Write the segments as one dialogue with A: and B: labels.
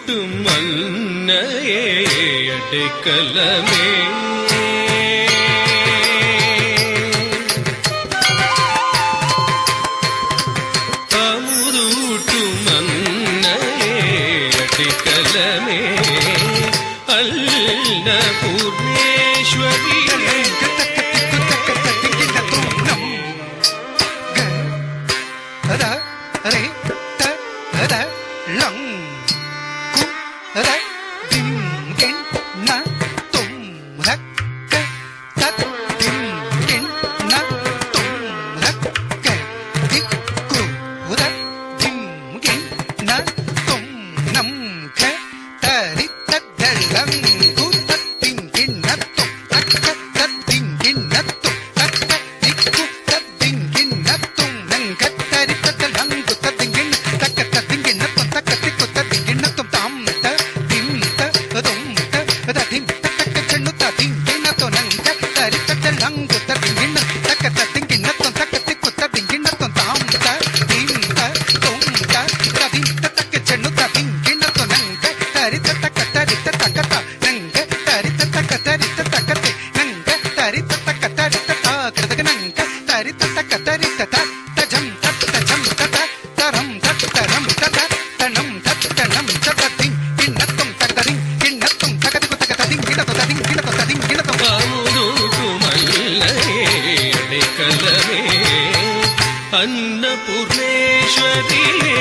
A: அமுதூட்டும் மன்னையே அடைக்கலமே அமுதூட்டும் மன்னையே அடைக்கலமே அன்னபூர்ணேஸ்வரி அன்னபூர்ணேஸ்வரியே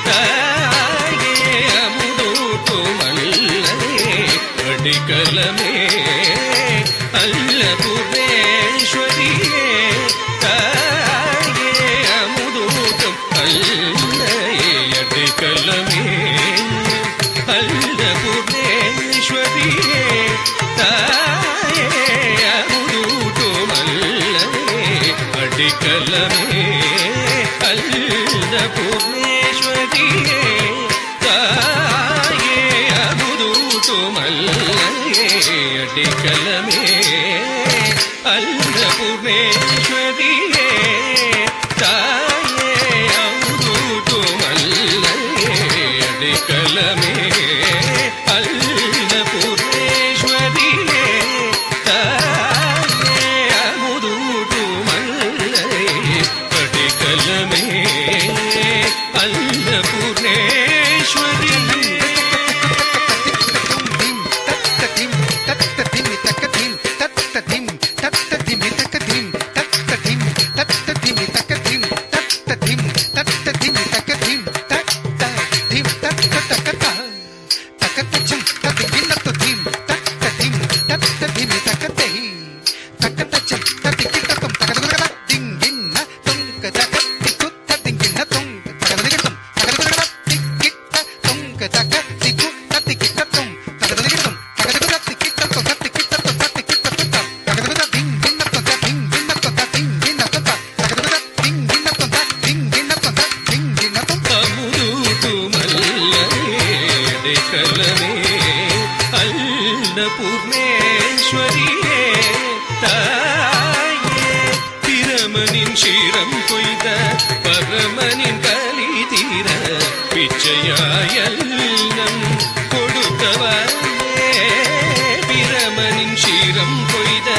A: தாயே அமுதூட்டும் அல்லையே அடைக்கலமே அன்னபூர்ணேஸ்வரியே தாயே அமுதூட்டும் அல்லையே அடைக்கலமே அன்னபூர்ணேஸ்வரியே தாயே அமுதூட்டும் அல்லையே அடைக்கலமே அன்னபூர்ணேஸ்வரியே தாயே அமுதூட்டும் அல்லையே அடைக்கலமே அன்னபூர்ணேஸ்வரியே தாயே அமுதூட்டும் அல்லையே அடைக்கலமே அன்னபூர்ணேஸ்வரியே தாயே அமுதூட்டும் அல்லையே அடைக்கலமே அன்னபூர்ணேஸ்வரி அன்னபூர்ணேஸ்வரியே தாயே பிரமனின் சிரம் கொய்த பரமனின் கலி தீர பிச்சையாயல்லம் கொடுத்தவனே பிரமனின் சிரம் கொய்த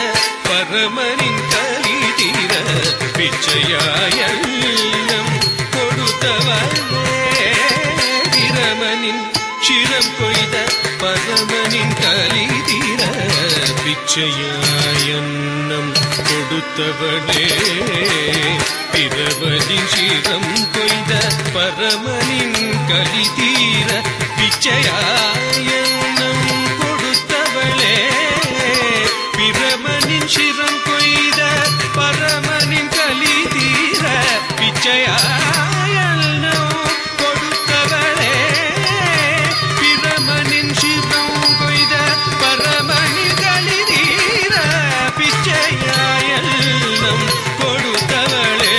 A: பரமனின் கலி தீர பிச்சையாயல்லம் கொடுத்தவனே பிரமனின் சிரம் கொய்த பரமனின் கலி தீர பிச்சையாயன்னம் கொடுத்தவனே பிரமனின் சிரம் கொய்த பரமனின் கலி தீர பிச்சையாயன்னம் கொடுத்தவளே பிரமனின் சிரம் கொய்த பரமனின் கலி தீர பிச்சையாயன்னம் கொடுத்தவளே பிரமனின் சிரம் கொய்த பரமனின் கலி தீர பிச்சையாயன்னம் கொடுத்தவளே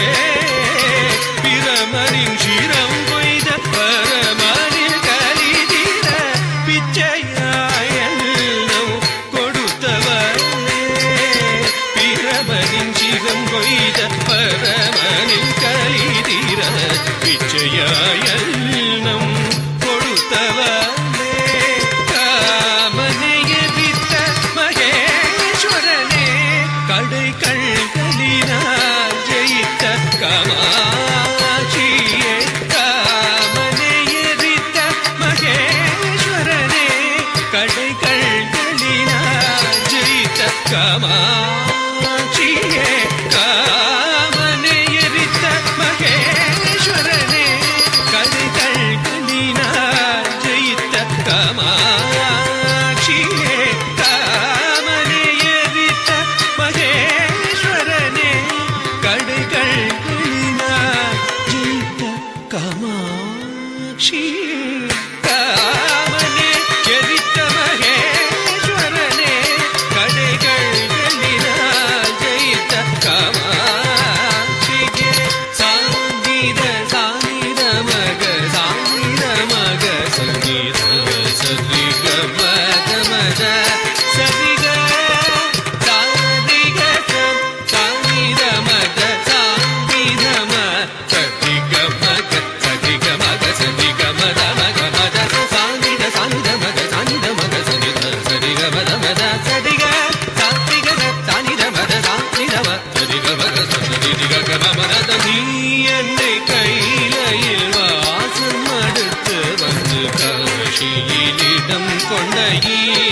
A: பிரமனின் சிரம் கொய்த பரமனின் கலி தீர பிச்சையாயன்னம் கொடுத்தவளே பிரமனின் சிரம் கொய்த பரமனின் கலி தீர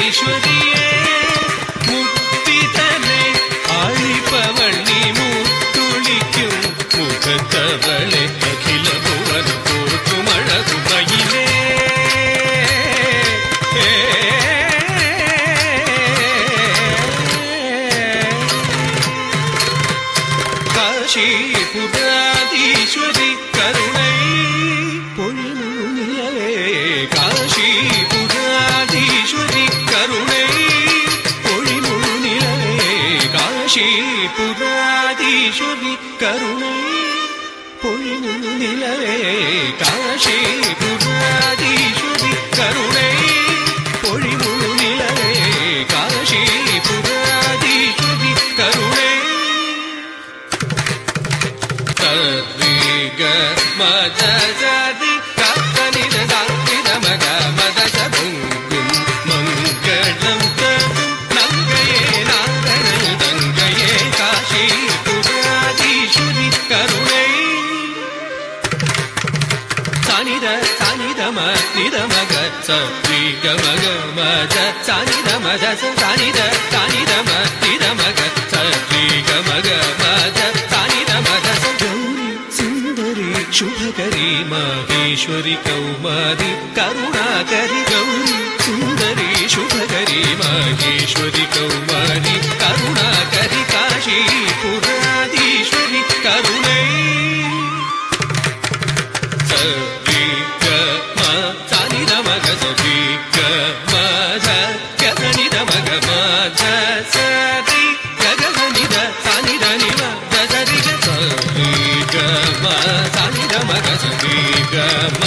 A: ஈஸ்வரியே முத்திதனை ஆழிப்பவள் நீ முத்துளிக்கும் முகத்தவளே அகில புவன போற்றும் அழகுமையிலே காஷிபுராதீஸ்வரி கருணை பொழிமுனிலே காஷிபுராதீஸ்வரி கருணை பொழிமுனிலே காஷிபுராதீஸ்வரி கருணை பொழிமுனிலே காஷிபுராதீஸ்வரி கருணை பொழிமுனிலே காஷிபுராதீஸ்வரி கருணை ரிக மத சரி கப்பனித சாத்திர மக மத சபுங்கும் மங்களம் தரும் நங்கையே நாரணல் தங்கையே காஷிபுராதீஸ்வரி கருணை சானித சானித மத மக சரி மக மத சானித மத சானித சானித மத மக சரி மக மத சானித மத शुभकरी माहेश्वरी कौमारी करुणाकरी गौरी सुंदरी शुभकरी माहेश्वरी कौमारी करुणाकरी काशीपुराधीश्वरी करुणै सरी ग म सानि द म ग सरी ग म ध ग नि द म ग म ध सरी ग ग नि द सानि द नि म द सरी ग सरी ग म सानि द म ग सरी ग म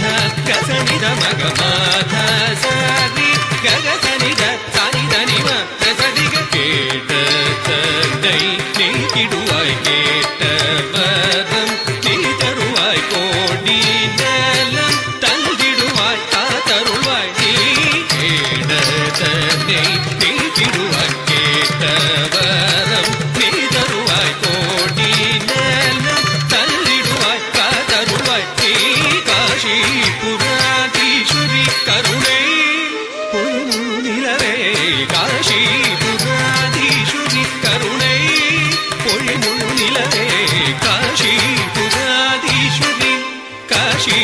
A: ध ग सनि द म ग म ध सरी ग ग सनि द सानि द नि म द सरी ग केट तन्नै நீ கிடுவாய் கேட்ட பதம் நீ தருவாய் கோடி நலம் தந்திடுவாய் காத்தருள்வாய் நீ கேட தன்னை நீ கிடுவாய் கேட்ட பதம் நீ தருவாய் கோடி நலம் தந்திடுவாய் காத்தருள்வாய் நீ காஷிபுராதீஸ்வரி கருணை பொழிமுனிலே காஷிபுராதீஸ்வரி கருணை பொழிமுனிலே காஷிபுராதீஸ்வரி காஷி